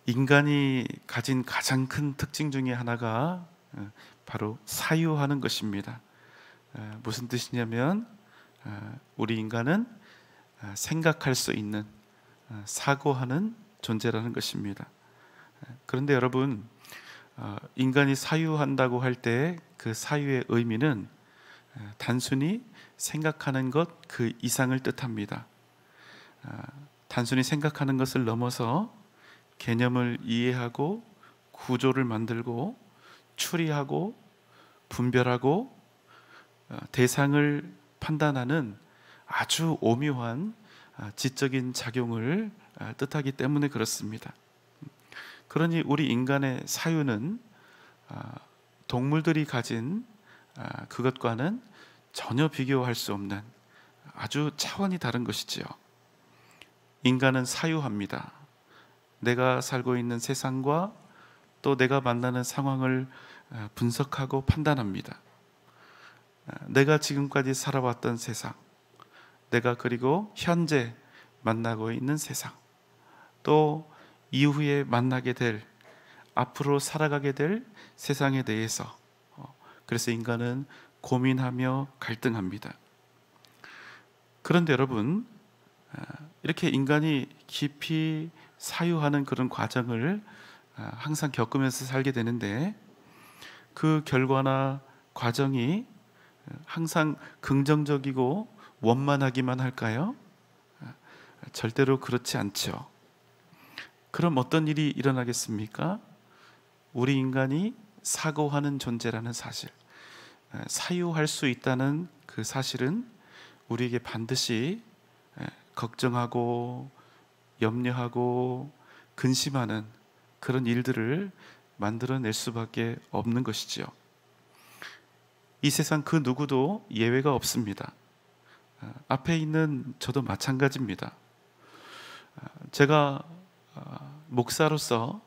인간이 가진 가장 큰 특징 중에 하나가 바로 사유하는 것입니다. 무슨 뜻이냐면 우리 인간은 생각할 수 있는, 사고하는 존재라는 것입니다. 그런데 여러분, 인간이 사유한다고 할 때 그 사유의 의미는 단순히 생각하는 것 그 이상을 뜻합니다. 단순히 생각하는 것을 넘어서 개념을 이해하고 구조를 만들고 추리하고 분별하고 대상을 판단하는 아주 오묘한 지적인 작용을 뜻하기 때문에 그렇습니다. 그러니 우리 인간의 사유는 동물들이 가진 그것과는 전혀 비교할 수 없는 아주 차원이 다른 것이지요. 인간은 사유합니다. 내가 살고 있는 세상과 또 내가 만나는 상황을 분석하고 판단합니다. 내가 지금까지 살아왔던 세상, 내가 그리고 현재 만나고 있는 세상, 또 이후에 만나게 될, 앞으로 살아가게 될 세상에 대해서, 그래서 인간은 고민하며 갈등합니다. 그런데 여러분, 이렇게 인간이 깊이 사유하는 그런 과정을 항상 겪으면서 살게 되는데, 그 결과나 과정이 항상 긍정적이고 원만하기만 할까요? 절대로 그렇지 않죠. 그럼 어떤 일이 일어나겠습니까? 우리 인간이 사고하는 존재라는 사실, 사유할 수 있다는 그 사실은 우리에게 반드시 걱정하고 염려하고 근심하는 그런 일들을 만들어낼 수밖에 없는 것이지요. 이 세상 그 누구도 예외가 없습니다. 앞에 있는 저도 마찬가지입니다. 제가 목사로서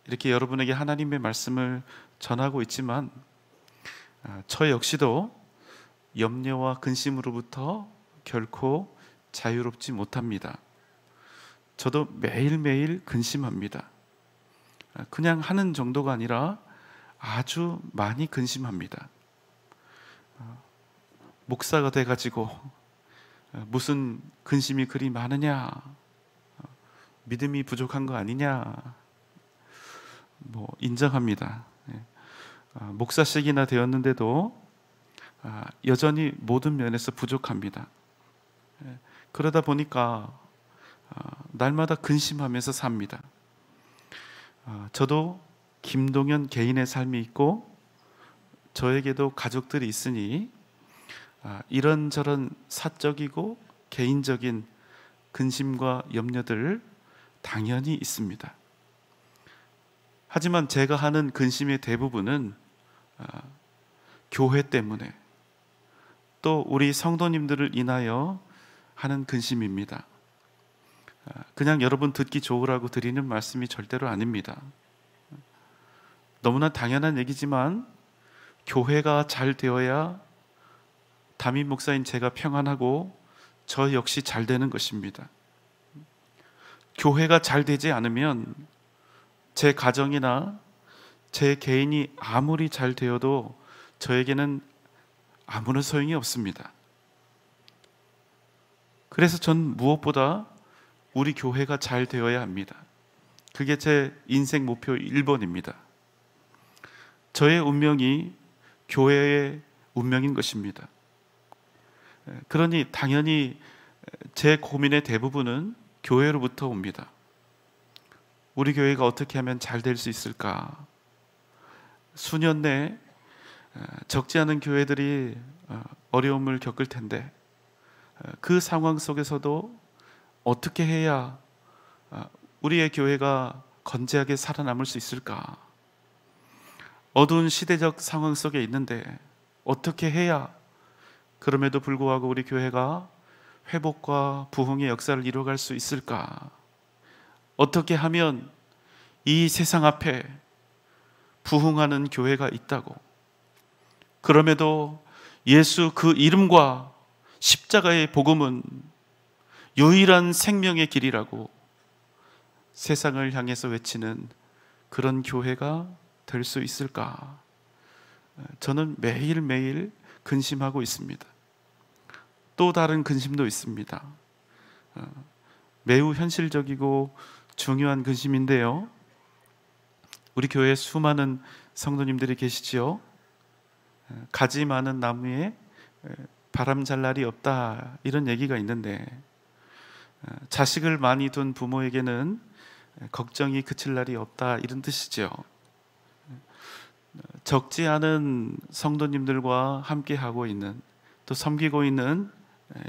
이렇게 여러분에게 하나님의 말씀을 전하고 있지만 저 역시도 염려와 근심으로부터 결코 자유롭지 못합니다. 저도 매일매일 근심합니다. 그냥 하는 정도가 아니라 아주 많이 근심합니다. 목사가 돼가지고 무슨 근심이 그리 많으냐, 믿음이 부족한 거 아니냐, 인정합니다. 목사식이나 되었는데도 여전히 모든 면에서 부족합니다. 그러다 보니까 날마다 근심하면서 삽니다. 저도 김동현 개인의 삶이 있고 저에게도 가족들이 있으니 이런저런 사적이고 개인적인 근심과 염려들 당연히 있습니다. 하지만 제가 하는 근심의 대부분은 교회 때문에, 또 우리 성도님들을 인하여 하는 근심입니다. 그냥 여러분 듣기 좋으라고 드리는 말씀이 절대로 아닙니다. 너무나 당연한 얘기지만 교회가 잘 되어야 담임 목사인 제가 평안하고 저 역시 잘 되는 것입니다. 교회가 잘 되지 않으면 제 가정이나 제 개인이 아무리 잘 되어도 저에게는 아무런 소용이 없습니다. 그래서 전 무엇보다 우리 교회가 잘 되어야 합니다. 그게 제 인생 목표 1번입니다. 저의 운명이 교회의 운명인 것입니다. 그러니 당연히 제 고민의 대부분은 교회로부터 옵니다. 우리 교회가 어떻게 하면 잘 될 수 있을까? 수년 내에 적지 않은 교회들이 어려움을 겪을 텐데 그 상황 속에서도 어떻게 해야 우리의 교회가 건재하게 살아남을 수 있을까? 어두운 시대적 상황 속에 있는데 어떻게 해야 그럼에도 불구하고 우리 교회가 회복과 부흥의 역사를 이루어갈 수 있을까? 어떻게 하면 이 세상 앞에 부흥하는 교회가 있다고, 그럼에도 예수 그 이름과 십자가의 복음은 유일한 생명의 길이라고, 세상을 향해서 외치는 그런 교회가 될 수 있을까? 저는 매일매일 근심하고 있습니다. 또 다른 근심도 있습니다. 매우 현실적이고 중요한 근심인데요. 우리 교회에 수많은 성도님들이 계시지요. 가지 많은 나무에 바람 잘 날이 없다, 이런 얘기가 있는데, 자식을 많이 둔 부모에게는 걱정이 그칠 날이 없다, 이런 뜻이죠. 적지 않은 성도님들과 함께 하고 있는, 또 섬기고 있는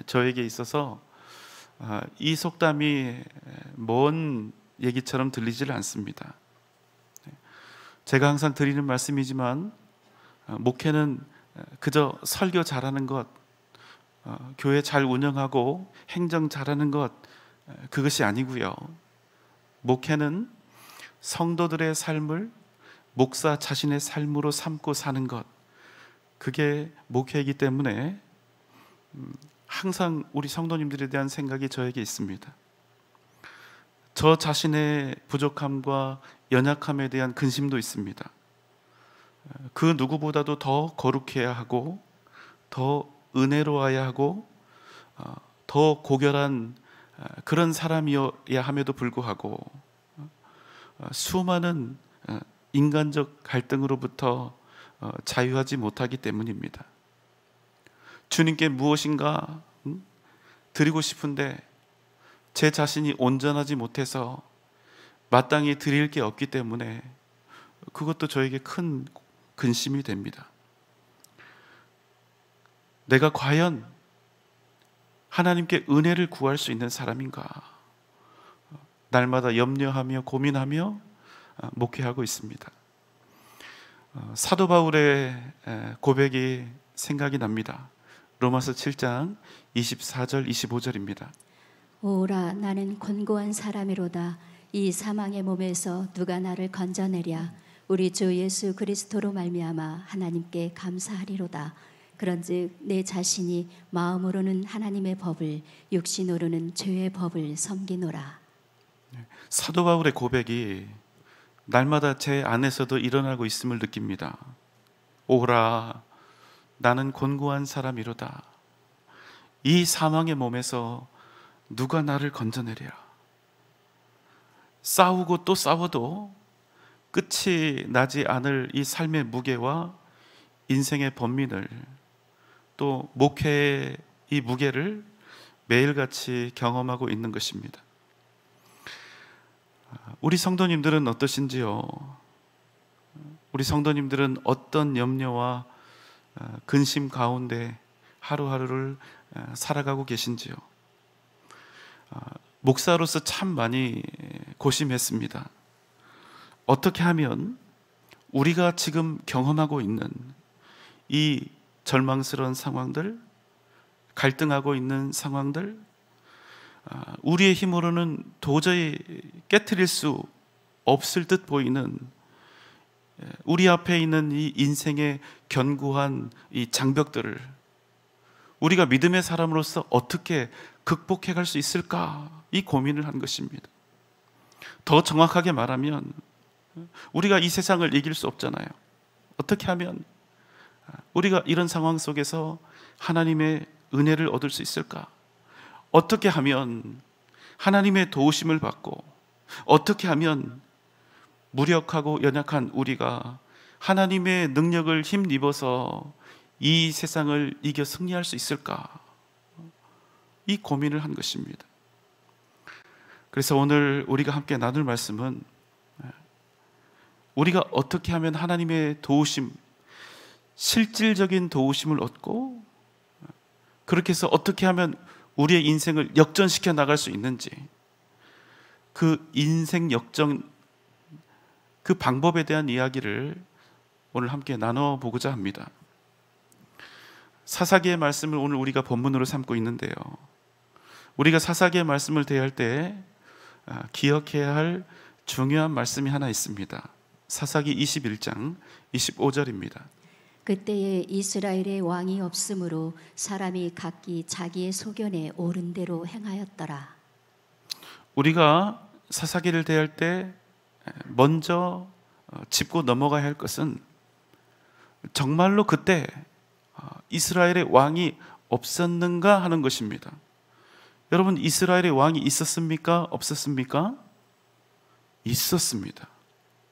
저에게 있어서 이 속담이 먼 얘기처럼 들리질 않습니다. 제가 항상 드리는 말씀이지만, 목회는 그저 설교 잘하는 것, 교회 잘 운영하고 행정 잘하는 것, 그것이 아니고요. 목회는 성도들의 삶을 목사 자신의 삶으로 삼고 사는 것, 그게 목회이기 때문에 항상 우리 성도님들에 대한 생각이 저에게 있습니다. 저 자신의 부족함과 연약함에 대한 근심도 있습니다. 그 누구보다도 더 거룩해야 하고, 더 은혜로워야 하고, 더 고결한 그런 사람이어야 함에도 불구하고 수많은 인간적 갈등으로부터 자유하지 못하기 때문입니다. 주님께 무엇인가 드리고 싶은데 제 자신이 온전하지 못해서 마땅히 드릴 게 없기 때문에 그것도 저에게 큰 근심이 됩니다. 내가 과연 하나님께 은혜를 구할 수 있는 사람인가? 날마다 염려하며 고민하며 목회하고 있습니다. 사도 바울의 고백이 생각이 납니다. 로마서 7장 24절 25절입니다. 오라, 나는 곤고한 사람이로다. 이 사망의 몸에서 누가 나를 건져내랴. 우리 주 예수 그리스도로 말미암아 하나님께 감사하리로다. 그런즉 내 자신이 마음으로는 하나님의 법을, 육신으로는 죄의 법을 섬기노라. 사도 바울의 고백이 날마다 제 안에서도 일어나고 있음을 느낍니다. 오라, 나는 곤고한 사람이로다. 이 사망의 몸에서 누가 나를 건져내랴. 싸우고 또 싸워도 끝이 나지 않을 이 삶의 무게와 인생의 번민을, 또 목회의 이 무게를 매일같이 경험하고 있는 것입니다. 우리 성도님들은 어떠신지요? 우리 성도님들은 어떤 염려와 근심 가운데 하루하루를 살아가고 계신지요? 목사로서 참 많이 고심했습니다. 어떻게 하면 우리가 지금 경험하고 있는 이 절망스러운 상황들, 갈등하고 있는 상황들, 우리의 힘으로는 도저히 깨트릴 수 없을 듯 보이는 우리 앞에 있는 이 인생의 견고한 이 장벽들을 우리가 믿음의 사람으로서 어떻게 극복해 갈 수 있을까, 이 고민을 한 것입니다. 더 정확하게 말하면 우리가 이 세상을 이길 수 없잖아요. 어떻게 하면 우리가 이런 상황 속에서 하나님의 은혜를 얻을 수 있을까? 어떻게 하면 하나님의 도우심을 받고, 어떻게 하면 무력하고 연약한 우리가 하나님의 능력을 힘입어서 이 세상을 이겨 승리할 수 있을까? 이 고민을 한 것입니다. 그래서 오늘 우리가 함께 나눌 말씀은 우리가 어떻게 하면 하나님의 도우심, 실질적인 도우심을 얻고, 그렇게 해서 어떻게 하면 우리의 인생을 역전시켜 나갈 수 있는지, 그 인생 역전, 그 방법에 대한 이야기를 오늘 함께 나눠보고자 합니다. 사사기의 말씀을 오늘 우리가 본문으로 삼고 있는데요, 우리가 사사기의 말씀을 대할 때 기억해야 할 중요한 말씀이 하나 있습니다. 사사기 21장 25절입니다. 그때에 이스라엘의 왕이 없으므로 사람이 각기 자기의 소견에 옳은 대로 행하였더라. 우리가 사사기를 대할 때 먼저 짚고 넘어가야 할 것은 정말로 그때 이스라엘의 왕이 없었는가 하는 것입니다. 여러분, 이스라엘의 왕이 있었습니까? 없었습니까? 있었습니다.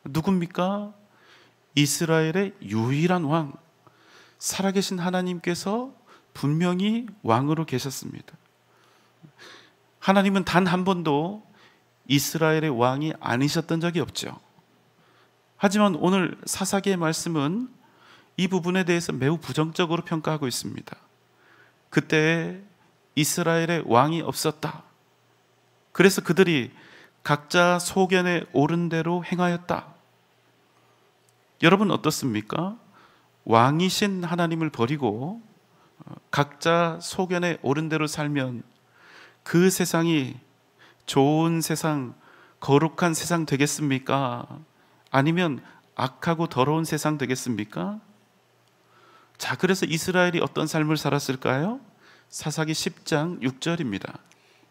누굽니까? 이스라엘의 유일한 왕, 살아계신 하나님께서 분명히 왕으로 계셨습니다. 하나님은 단 한 번도 이스라엘의 왕이 아니셨던 적이 없죠. 하지만 오늘 사사기의 말씀은 이 부분에 대해서 매우 부정적으로 평가하고 있습니다. 그때 이스라엘의 왕이 없었다. 그래서 그들이 각자 소견에 오른 대로 행하였다. 여러분 어떻습니까? 왕이신 하나님을 버리고 각자 소견에 오른 대로 살면 그 세상이 좋은 세상, 거룩한 세상 되겠습니까? 아니면 악하고 더러운 세상 되겠습니까? 자, 그래서 이스라엘이 어떤 삶을 살았을까요? 사사기 10장 6절입니다.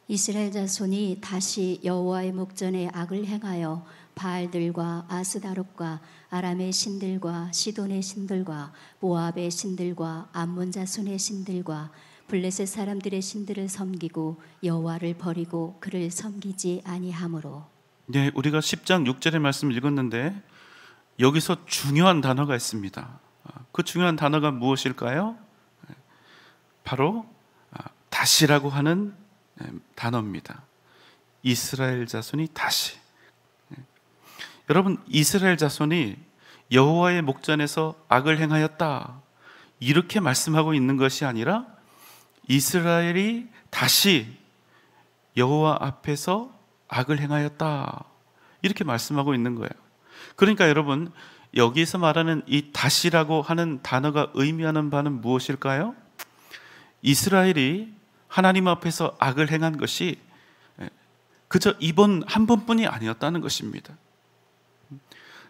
이스라엘 자손이 다시 여호와의 목전에 악을 행하여 바알들과 아스다롯과 아람의 신들과 시돈의 신들과 모압의 신들과 암몬 자손의 신들과 블레셋 사람들의 신들을 섬기고 여호와를 버리고 그를 섬기지 아니하므로. 네, 우리가 10장 6절의 말씀을 읽었는데 여기서 중요한 단어가 있습니다. 그 중요한 단어가 무엇일까요? 바로 다시라고 하는 단어입니다. 이스라엘 자손이 다시. 여러분, 이스라엘 자손이 여호와의 목전에서 악을 행하였다, 이렇게 말씀하고 있는 것이 아니라 이스라엘이 다시 여호와 앞에서 악을 행하였다, 이렇게 말씀하고 있는 거예요. 그러니까 여러분, 여기서 말하는 이 다시라고 하는 단어가 의미하는 바는 무엇일까요? 이스라엘이 하나님 앞에서 악을 행한 것이 그저 이번 한 번뿐이 아니었다는 것입니다.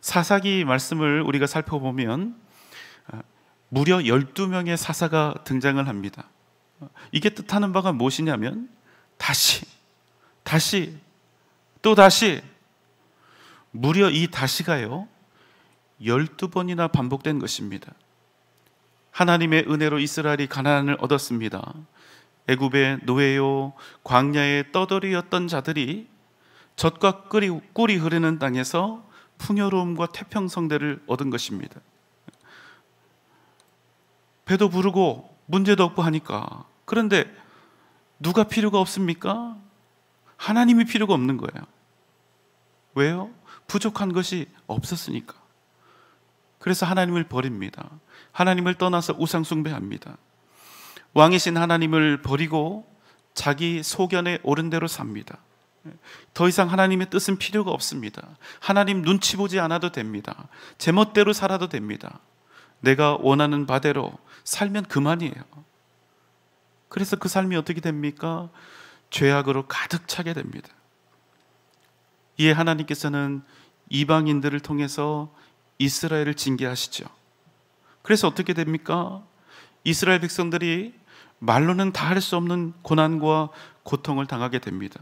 사사기 말씀을 우리가 살펴보면 무려 12명의 사사가 등장을 합니다. 이게 뜻하는 바가 무엇이냐면 다시, 또 다시, 무려 이 다시가요 12번이나 반복된 것입니다. 하나님의 은혜로 이스라엘이 가나안을 얻었습니다. 애굽의 노예요, 광야의 떠돌이였던 자들이 젖과 꿀이 흐르는 땅에서 풍요로움과 태평성대를 얻은 것입니다. 배도 부르고 문제도 없고 하니까. 그런데 누가 필요가 없습니까? 하나님이 필요가 없는 거예요. 왜요? 부족한 것이 없었으니까. 그래서 하나님을 버립니다. 하나님을 떠나서 우상 숭배합니다. 왕이신 하나님을 버리고 자기 소견에 옳은 대로 삽니다. 더 이상 하나님의 뜻은 필요가 없습니다. 하나님 눈치 보지 않아도 됩니다. 제멋대로 살아도 됩니다. 내가 원하는 바대로 살면 그만이에요. 그래서 그 삶이 어떻게 됩니까? 죄악으로 가득 차게 됩니다. 이에 하나님께서는 이방인들을 통해서 이스라엘을 징계하시죠. 그래서 어떻게 됩니까? 이스라엘 백성들이 말로는 다 할 수 없는 고난과 고통을 당하게 됩니다.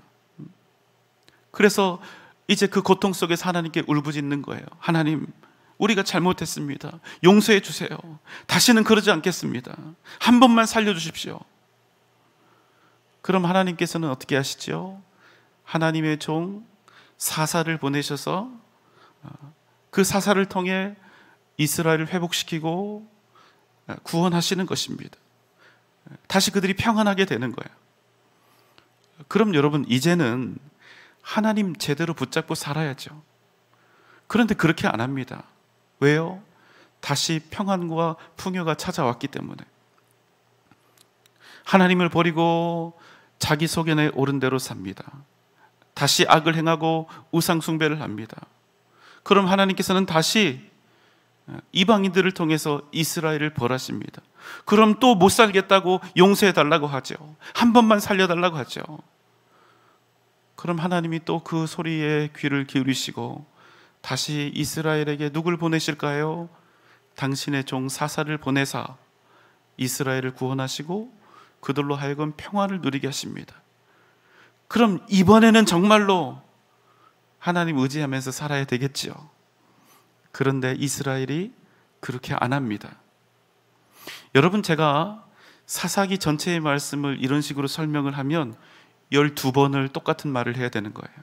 그래서 이제 그 고통 속에서 하나님께 울부짖는 거예요. 하나님, 우리가 잘못했습니다. 용서해 주세요. 다시는 그러지 않겠습니다. 한 번만 살려주십시오. 그럼 하나님께서는 어떻게 하시죠? 하나님의 종 사사를 보내셔서 그 사사를 통해 이스라엘을 회복시키고 구원하시는 것입니다. 다시 그들이 평안하게 되는 거예요. 그럼 여러분, 이제는 하나님 제대로 붙잡고 살아야죠. 그런데 그렇게 안 합니다. 왜요? 다시 평안과 풍요가 찾아왔기 때문에. 하나님을 버리고 자기 소견에 옳은 대로 삽니다. 다시 악을 행하고 우상 숭배를 합니다. 그럼 하나님께서는 다시 이방인들을 통해서 이스라엘을 벌하십니다. 그럼 또 못 살겠다고 용서해 달라고 하죠. 한 번만 살려달라고 하죠. 그럼 하나님이 또 그 소리에 귀를 기울이시고 다시 이스라엘에게 누굴 보내실까요? 당신의 종 사사를 보내사 이스라엘을 구원하시고 그들로 하여금 평화를 누리게 하십니다. 그럼 이번에는 정말로 하나님 의지하면서 살아야 되겠지요. 그런데 이스라엘이 그렇게 안 합니다. 여러분, 제가 사사기 전체의 말씀을 이런 식으로 설명을 하면 12번을 똑같은 말을 해야 되는 거예요.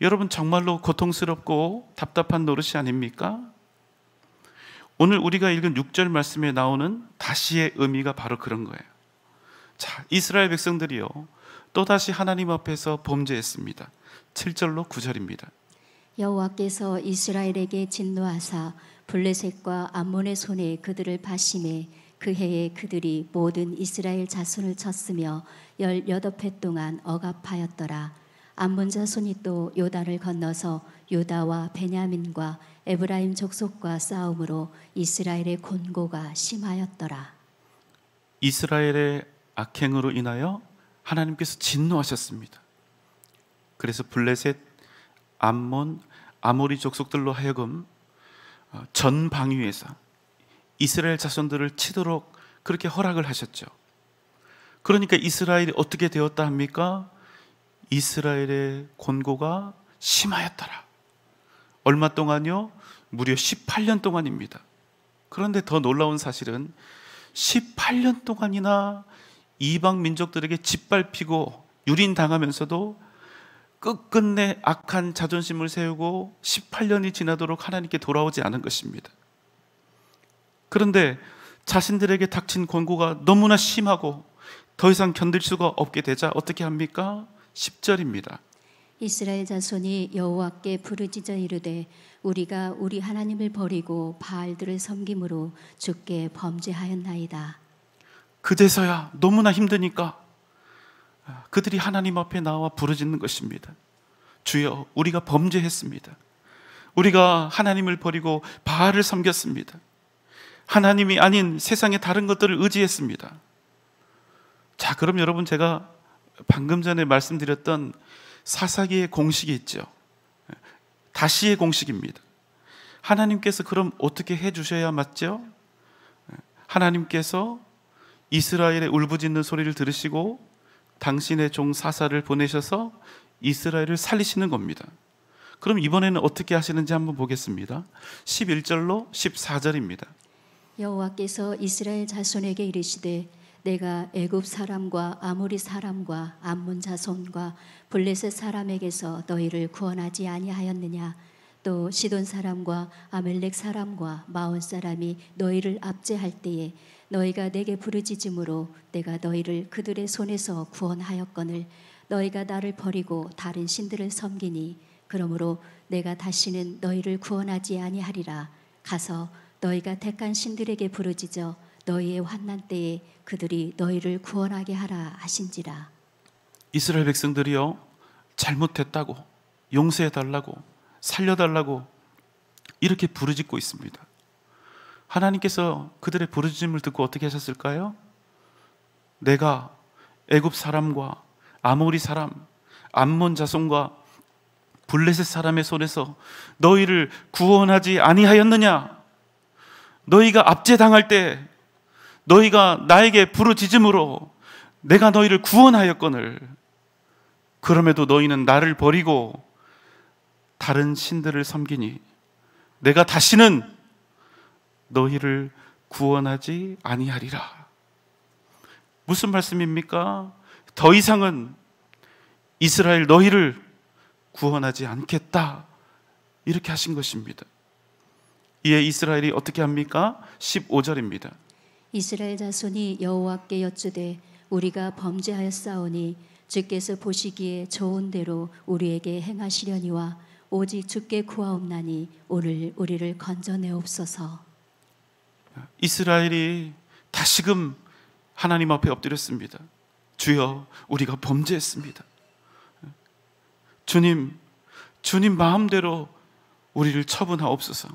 여러분, 정말로 고통스럽고 답답한 노릇이 아닙니까? 오늘 우리가 읽은 6절 말씀에 나오는 다시의 의미가 바로 그런 거예요. 자, 이스라엘 백성들이요, 또다시 하나님 앞에서 범죄했습니다. 7절로 9절입니다. 여호와께서 이스라엘에게 진노하사 블레셋과 암몬의 손에 그들을 파심해 그 해에 그들이 모든 이스라엘 자손을 쳤으며 18해 동안 억압하였더라. 암몬 자손이 또 요단을 건너서 유다와 베냐민과 에브라임 족속과 싸움으로 이스라엘의 곤고가 심하였더라. 이스라엘의 악행으로 인하여 하나님께서 진노하셨습니다. 그래서 블레셋, 암몬, 아모리 족속들로 하여금 전방위에서 이스라엘 자손들을 치도록 그렇게 허락을 하셨죠. 그러니까 이스라엘이 어떻게 되었다 합니까? 이스라엘의 곤고가 심하였더라. 얼마 동안요? 무려 18년 동안입니다. 그런데 더 놀라운 사실은 18년 동안이나 이방 민족들에게 짓밟히고 유린당하면서도 끝끝내 악한 자존심을 세우고 18년이 지나도록 하나님께 돌아오지 않은 것입니다. 그런데 자신들에게 닥친 권고가 너무나 심하고 더 이상 견딜 수가 없게 되자 어떻게 합니까? 10절입니다. 이스라엘 자손이 여호와께 부르짖어 이르되 우리가 우리 하나님을 버리고 바알들을 섬김으로 주께 범죄하였나이다. 그제서야 너무나 힘드니까 그들이 하나님 앞에 나와 부르짖는 것입니다. 주여, 우리가 범죄했습니다. 우리가 하나님을 버리고 바알을 섬겼습니다. 하나님이 아닌 세상의 다른 것들을 의지했습니다. 자, 그럼 여러분, 제가 방금 전에 말씀드렸던 사사기의 공식이 있죠. 다시의 공식입니다. 하나님께서 그럼 어떻게 해주셔야 맞죠? 하나님께서 이스라엘의 울부짖는 소리를 들으시고 당신의 종 사사를 보내셔서 이스라엘을 살리시는 겁니다. 그럼 이번에는 어떻게 하시는지 한번 보겠습니다. 11절로 14절입니다. 여호와께서 이스라엘 자손에게 이르시되 내가 애굽 사람과 아모리 사람과 암몬 자손과 블레셋 사람에게서 너희를 구원하지 아니하였느냐? 또 시돈 사람과 아멜렉 사람과 마온 사람이 너희를 압제할 때에 너희가 내게 부르짖음으로 내가 너희를 그들의 손에서 구원하였거늘 너희가 나를 버리고 다른 신들을 섬기니 그러므로 내가 다시는 너희를 구원하지 아니하리라. 가서 너희가 택한 신들에게 부르짖어 너희의 환난 때에 그들이 너희를 구원하게 하라 하신지라. 이스라엘 백성들이요, 잘못했다고, 용서해달라고, 살려달라고 이렇게 부르짖고 있습니다. 하나님께서 그들의 부르짖음을 듣고 어떻게 하셨을까요? 내가 애굽 사람과 아모리 사람, 암몬 자손과 블레셋 사람의 손에서 너희를 구원하지 아니하였느냐? 너희가 압제당할 때 너희가 나에게 부르짖음으로 내가 너희를 구원하였거늘 그럼에도 너희는 나를 버리고 다른 신들을 섬기니 내가 다시는 너희를 구원하지 아니하리라. 무슨 말씀입니까? 더 이상은 이스라엘 너희를 구원하지 않겠다, 이렇게 하신 것입니다. 이에 이스라엘이 어떻게 합니까? 15절입니다. 이스라엘 자손이 여호와께 여쭈되 우리가 범죄하였사오니 주께서 보시기에 좋은 대로 우리에게 행하시려니와 오직 주께 구하옵나니 오늘 우리를 건져내옵소서. 이스라엘이 다시금 하나님 앞에 엎드렸습니다. 주여, 우리가 범죄했습니다. 주님 마음대로 우리를 처분하옵소서.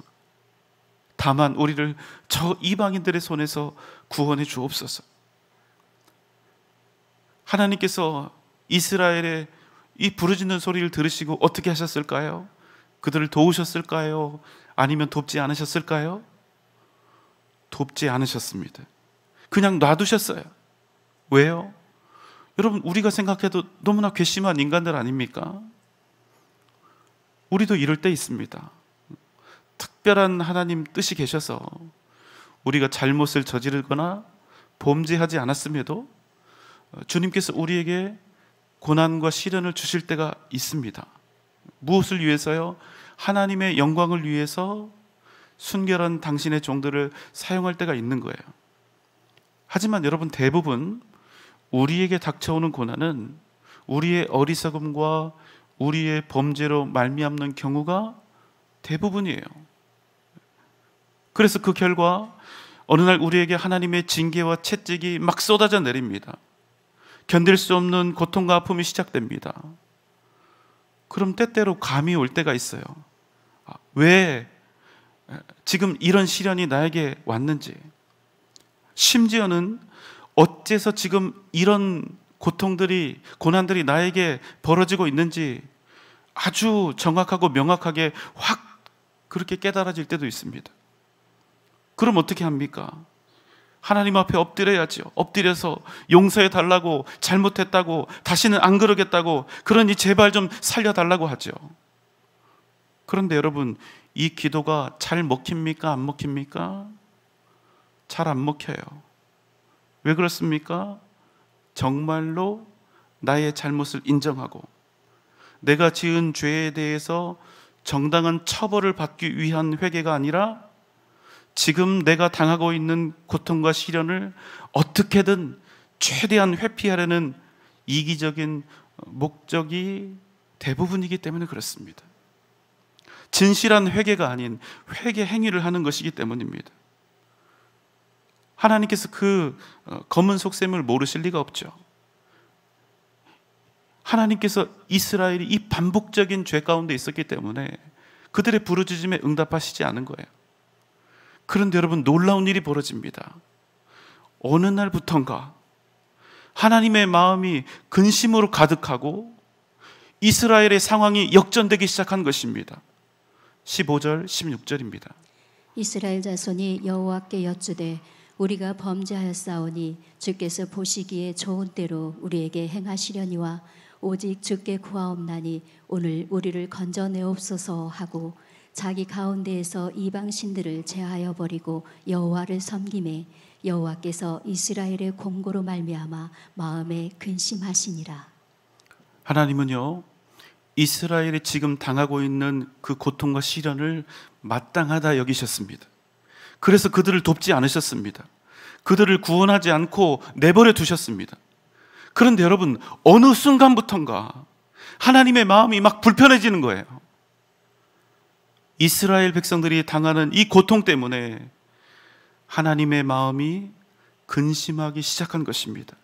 다만 우리를 저 이방인들의 손에서 구원해 주옵소서. 하나님께서 이스라엘의 이 부르짖는 소리를 들으시고 어떻게 하셨을까요? 그들을 도우셨을까요? 아니면 돕지 않으셨을까요? 돕지 않으셨습니다. 그냥 놔두셨어요. 왜요? 여러분, 우리가 생각해도 너무나 괘씸한 인간들 아닙니까? 우리도 이럴 때 있습니다. 특별한 하나님 뜻이 계셔서 우리가 잘못을 저지르거나 범죄하지 않았음에도 주님께서 우리에게 고난과 시련을 주실 때가 있습니다. 무엇을 위해서요? 하나님의 영광을 위해서 순결한 당신의 종들을 사용할 때가 있는 거예요. 하지만 여러분, 대부분 우리에게 닥쳐오는 고난은 우리의 어리석음과 우리의 범죄로 말미암는 경우가 대부분이에요. 그래서 그 결과 어느 날 우리에게 하나님의 징계와 채찍이 막 쏟아져 내립니다. 견딜 수 없는 고통과 아픔이 시작됩니다. 그럼 때때로 감이 올 때가 있어요. 왜 지금 이런 시련이 나에게 왔는지, 심지어는 어째서 지금 이런 고통들이, 고난들이 나에게 벌어지고 있는지 아주 정확하고 명확하게 확 그렇게 깨달아질 때도 있습니다. 그럼 어떻게 합니까? 하나님 앞에 엎드려야죠. 엎드려서 용서해 달라고, 잘못했다고, 다시는 안 그러겠다고, 그러니 제발 좀 살려달라고 하죠. 그런데 여러분, 이 기도가 잘 먹힙니까? 안 먹힙니까? 잘 안 먹혀요. 왜 그렇습니까? 정말로 나의 잘못을 인정하고 내가 지은 죄에 대해서 정당한 처벌을 받기 위한 회개가 아니라 지금 내가 당하고 있는 고통과 시련을 어떻게든 최대한 회피하려는 이기적인 목적이 대부분이기 때문에 그렇습니다. 진실한 회개가 아닌 회개 행위를 하는 것이기 때문입니다. 하나님께서 그 검은 속셈을 모르실 리가 없죠. 하나님께서 이스라엘이 이 반복적인 죄 가운데 있었기 때문에 그들의 부르짖음에 응답하시지 않은 거예요. 그런데 여러분, 놀라운 일이 벌어집니다. 어느 날부턴가 하나님의 마음이 근심으로 가득하고 이스라엘의 상황이 역전되기 시작한 것입니다. 15절, 16절입니다. 이스라엘 자손이 여호와께 여쭈되 우리가 범죄하였사오니 주께서 보시기에 좋은 때로 우리에게 행하시려니와 오직 주께 구하옵나니 오늘 우리를 건져내옵소서 하고 자기 가운데에서 이방 신들을 제하여 버리고 여호와를 섬기매 여호와께서 이스라엘의 공고로 말미암아 마음에 근심하시니라. 하나님은요, 이스라엘이 지금 당하고 있는 그 고통과 시련을 마땅하다 여기셨습니다. 그래서 그들을 돕지 않으셨습니다. 그들을 구원하지 않고 내버려 두셨습니다. 그런데 여러분, 어느 순간부턴가 하나님의 마음이 막 불편해지는 거예요. 이스라엘 백성들이 당하는 이 고통 때문에 하나님의 마음이 근심하기 시작한 것입니다.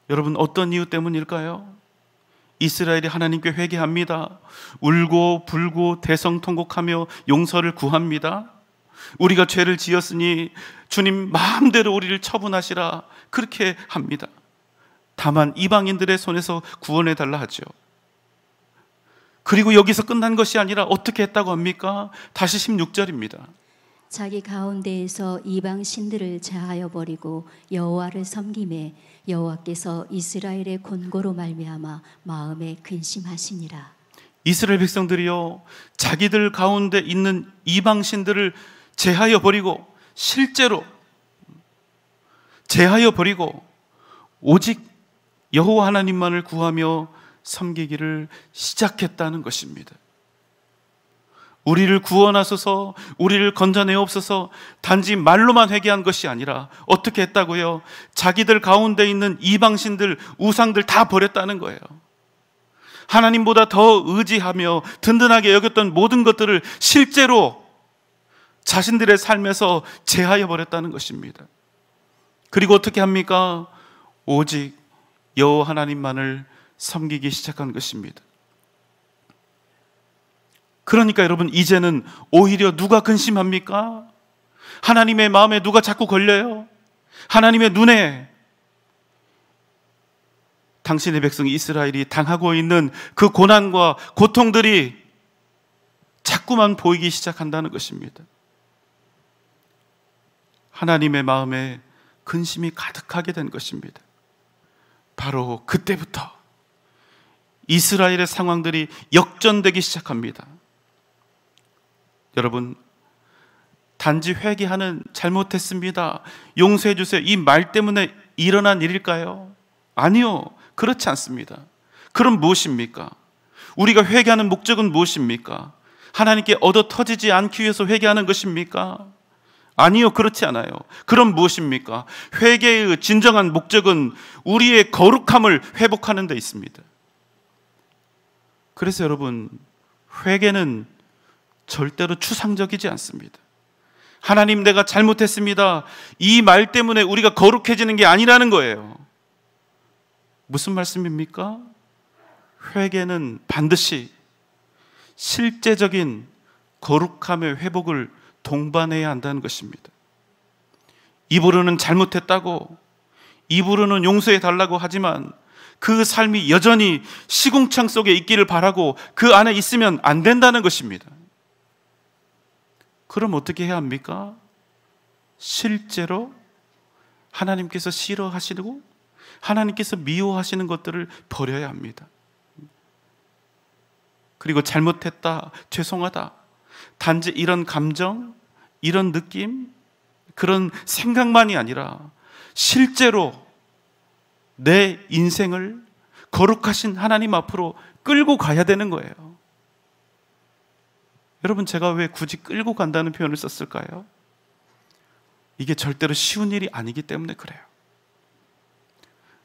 여러분, 어떤 이유 때문일까요? 이스라엘이 하나님께 회개합니다. 울고 불고 대성통곡하며 용서를 구합니다. 우리가 죄를 지었으니 주님 마음대로 우리를 처분하시라, 그렇게 합니다. 다만 이방인들의 손에서 구원해 달라 하죠. 그리고 여기서 끝난 것이 아니라 어떻게 했다고 합니까? 다시 16절입니다. 자기 가운데에서 이방 신들을 제하여 버리고 여호와를 섬기매 여호와께서 이스라엘의 곤고로 말미암아 마음에 근심하시니라. 이스라엘 백성들이요, 자기들 가운데 있는 이방 신들을 제하여 버리고, 실제로 제하여 버리고 오직 여호와 하나님만을 구하며 섬기기를 시작했다는 것입니다. 우리를 구원하소서, 우리를 건져내옵소서, 단지 말로만 회개한 것이 아니라 어떻게 했다고요? 자기들 가운데 있는 이방신들, 우상들 다 버렸다는 거예요. 하나님보다 더 의지하며 든든하게 여겼던 모든 것들을 실제로 자신들의 삶에서 제하여 버렸다는 것입니다. 그리고 어떻게 합니까? 오직 여호와 하나님만을 섬기기 시작한 것입니다. 그러니까 여러분, 이제는 오히려 누가 근심합니까? 하나님의 마음에 누가 자꾸 걸려요? 하나님의 눈에 당신의 백성 이스라엘이 당하고 있는 그 고난과 고통들이 자꾸만 보이기 시작한다는 것입니다. 하나님의 마음에 근심이 가득하게 된 것입니다. 바로 그때부터 이스라엘의 상황들이 역전되기 시작합니다. 여러분, 단지 회개하는 잘못했습니다, 용서해 주세요, 이 말 때문에 일어난 일일까요? 아니요, 그렇지 않습니다. 그럼 무엇입니까? 우리가 회개하는 목적은 무엇입니까? 하나님께 얻어 터지지 않기 위해서 회개하는 것입니까? 아니요, 그렇지 않아요. 그럼 무엇입니까? 회개의 진정한 목적은 우리의 거룩함을 회복하는 데 있습니다. 그래서 여러분, 회개는 절대로 추상적이지 않습니다. 하나님, 내가 잘못했습니다, 이 말 때문에 우리가 거룩해지는 게 아니라는 거예요. 무슨 말씀입니까? 회개는 반드시 실제적인 거룩함의 회복을 동반해야 한다는 것입니다. 입으로는 잘못했다고, 입으로는 용서해 달라고 하지만 그 삶이 여전히 시궁창 속에 있기를 바라고 그 안에 있으면 안 된다는 것입니다. 그럼 어떻게 해야 합니까? 실제로 하나님께서 싫어하시고 하나님께서 미워하시는 것들을 버려야 합니다. 그리고 잘못했다, 죄송하다, 단지 이런 감정, 이런 느낌, 그런 생각만이 아니라 실제로 내 인생을 거룩하신 하나님 앞으로 끌고 가야 되는 거예요. 여러분, 제가 왜 굳이 끌고 간다는 표현을 썼을까요? 이게 절대로 쉬운 일이 아니기 때문에 그래요.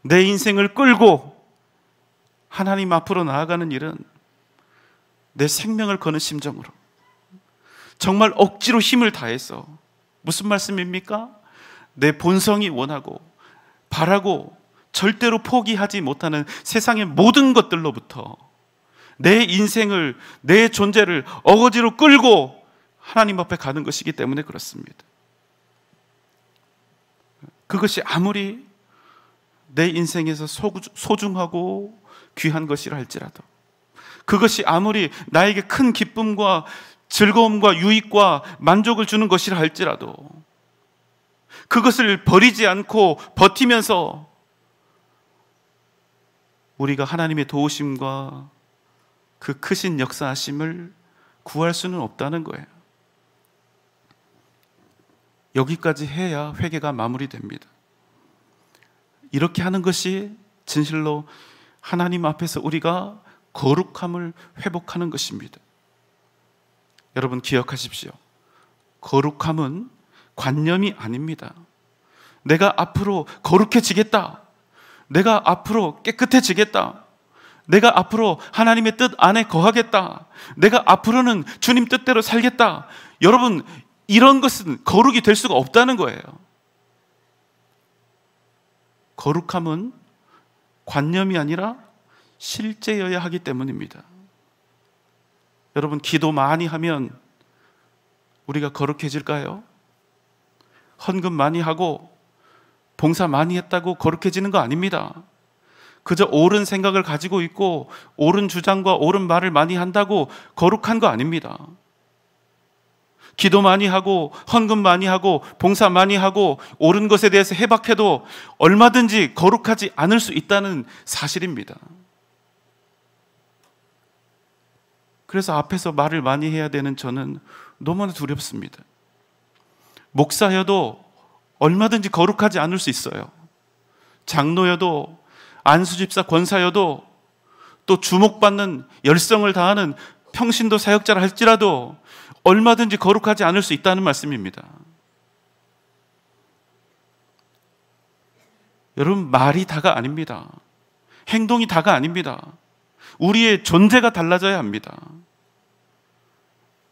내 인생을 끌고 하나님 앞으로 나아가는 일은 내 생명을 거는 심정으로, 정말 억지로 힘을 다해서, 무슨 말씀입니까? 내 본성이 원하고 바라고 절대로 포기하지 못하는 세상의 모든 것들로부터 내 인생을, 내 존재를 어거지로 끌고 하나님 앞에 가는 것이기 때문에 그렇습니다. 그것이 아무리 내 인생에서 소중하고 귀한 것이라 할지라도, 그것이 아무리 나에게 큰 기쁨과 즐거움과 유익과 만족을 주는 것이라 할지라도 그것을 버리지 않고 버티면서 우리가 하나님의 도우심과 그 크신 역사하심을 구할 수는 없다는 거예요. 여기까지 해야 회개가 마무리됩니다. 이렇게 하는 것이 진실로 하나님 앞에서 우리가 거룩함을 회복하는 것입니다. 여러분, 기억하십시오. 거룩함은 관념이 아닙니다. 내가 앞으로 거룩해지겠다, 내가 앞으로 깨끗해지겠다, 내가 앞으로 하나님의 뜻 안에 거하겠다, 내가 앞으로는 주님 뜻대로 살겠다, 여러분, 이런 것은 거룩이 될 수가 없다는 거예요. 거룩함은 관념이 아니라 실제여야 하기 때문입니다. 여러분, 기도 많이 하면 우리가 거룩해질까요? 헌금 많이 하고 봉사 많이 했다고 거룩해지는 거 아닙니다. 그저 옳은 생각을 가지고 있고 옳은 주장과 옳은 말을 많이 한다고 거룩한 거 아닙니다. 기도 많이 하고 헌금 많이 하고 봉사 많이 하고 옳은 것에 대해서 해박해도 얼마든지 거룩하지 않을 수 있다는 사실입니다. 그래서 앞에서 말을 많이 해야 되는 저는 너무나 두렵습니다. 목사여도 얼마든지 거룩하지 않을 수 있어요. 장로여도, 안수집사 권사여도, 또 주목받는 열성을 다하는 평신도 사역자라 할지라도 얼마든지 거룩하지 않을 수 있다는 말씀입니다. 여러분, 말이 다가 아닙니다. 행동이 다가 아닙니다. 우리의 존재가 달라져야 합니다.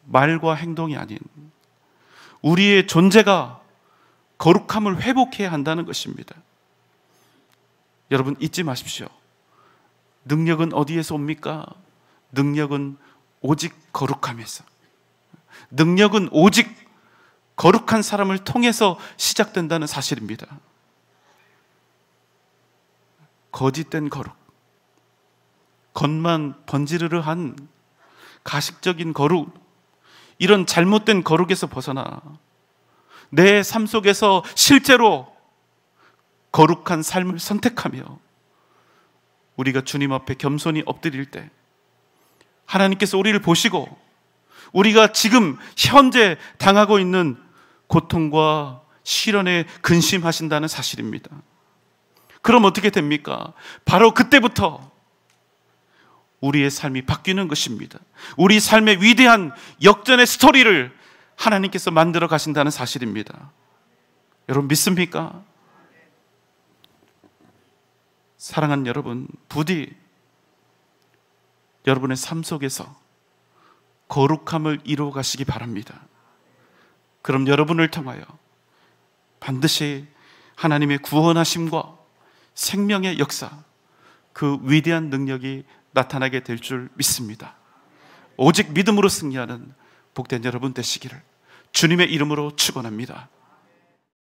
말과 행동이 아닌 우리의 존재가 거룩함을 회복해야 한다는 것입니다. 여러분, 잊지 마십시오. 능력은 어디에서 옵니까? 능력은 오직 거룩함에서, 능력은 오직 거룩한 사람을 통해서 시작된다는 사실입니다. 거짓된 거룩, 겉만 번지르르한 가식적인 거룩, 이런 잘못된 거룩에서 벗어나 내 삶 속에서 실제로 거룩한 삶을 선택하며 우리가 주님 앞에 겸손히 엎드릴 때 하나님께서 우리를 보시고 우리가 지금 현재 당하고 있는 고통과 시련에 근심하신다는 사실입니다. 그럼 어떻게 됩니까? 바로 그때부터 우리의 삶이 바뀌는 것입니다. 우리 삶의 위대한 역전의 스토리를 하나님께서 만들어 가신다는 사실입니다. 여러분 믿습니까? 사랑하는 여러분, 부디 여러분의 삶 속에서 거룩함을 이루어 가시기 바랍니다. 그럼 여러분을 통하여 반드시 하나님의 구원하심과 생명의 역사, 그 위대한 능력이 나타나게 될 줄 믿습니다. 오직 믿음으로 승리하는 복된 여러분 되시기를 주님의 이름으로 축원합니다.